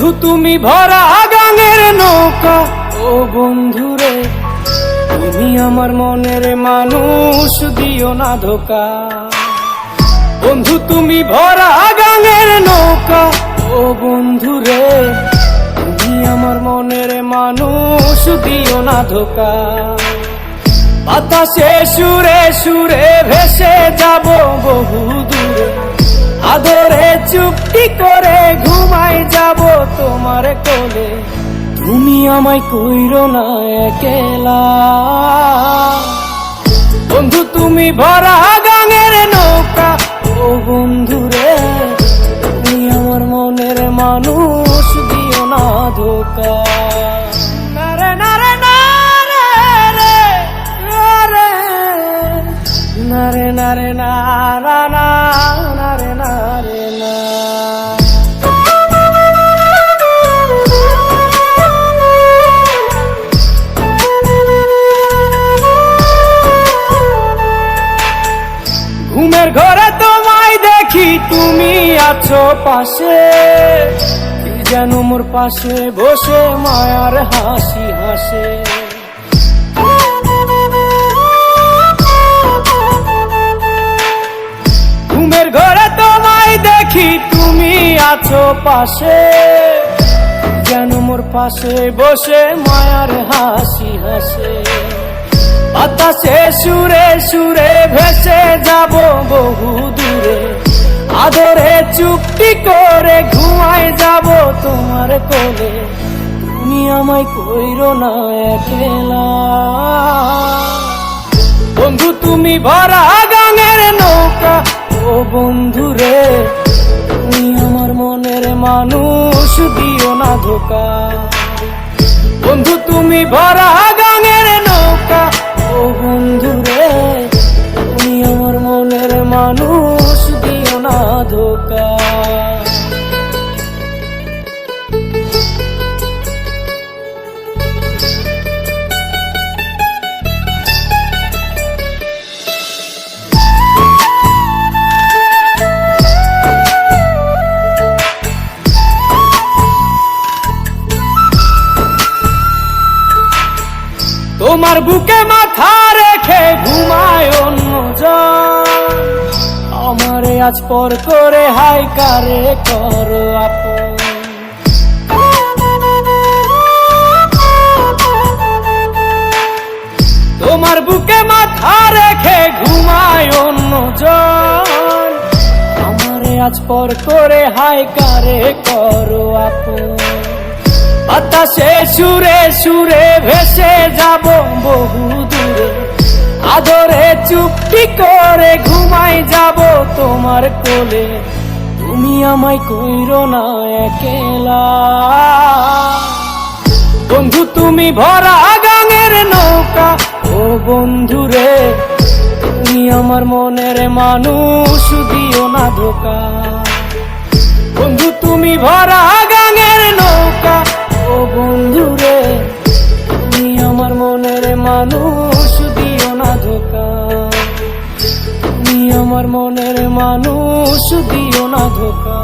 বন্ধু তুমি ভরা গাঙের নৌকা, ও বন্ধুরে তুমি আমার মনের মানুষ, দিও না ধোকা। বন্ধু তুমি ভরা গাঙের নৌকা, ও বন্ধুরে তুমি আমার মনের মানুষ, দিও না ধোকা। বাতাসে সুরে সুরে ভেসে যাব বহু দূরে, আদরে চুপটি করে ঘুমাই যাব তোমার কোলে। তুমি আমায় কইরো না একলা, বন্ধু তুমি ভরা গাঙের নৌকা, ও বন্ধুরে তুমি আমার মনের মানুষ, দিও না ধোকা। নারে নারে নারে রে নারে নারে নারে নারা না নারে নারে না। ঘুমের ঘরে তোমায় দেখি তুমি আছো পাশে, কি যেন মোর পাশে বসে মায়ার হাসি হাসে। ঘুমের ঘরে তোমায় দেখি তুমি আছো পাশে, যেন মোর পাশে বসে মায়ার হাসি হাসে। বাতাসে সুরে সুরে ভেসে যাব বহু দূরে, আদরে চুপটি করে ঘুমাই যাব তোমার কোলে। তুমি আমায় কইরো না একলা, বন্ধু তুমি ভরা গাঙের নৌকা, ও বন্ধুরে তুমি আমার মনের মানুষ, দিও না ধোকা। বন্ধু তুমি ভরা গাঙের নৌকা, ও বন্ধুরে তুমি আমার মনের মানুষ, দিও না ধোকা। তোমার বুকে মাথা রেখে ঘুমায় অন্যজন, আমারে আজ পর করে হাই কারে করো আপন। তোমার বুকে মাথা রেখে ঘুমায় অন্যজন, আমারে আজ পর করে হাই কারে করো আপন। বাতাসে সুরে সুরে ভেসে যাব বহু দূরে, আদরে চুপটি করে ঘুমাই যাব তোমার কোলে। তুমি আমায় কইরো না একলা, বন্ধু তুমি ভরা গাঙের নৌকা, ও বন্ধুরে তুমি আমার মনের মানুষ, দিও না ধোকা। বন্ধু তুমি ভরা গাঙের নৌকা, ও বন্ধুরে তুমি আমার মনের মানুষ, দিও না ধোকা। তুমি আমার মনের মানুষ, দিও না ধোকা।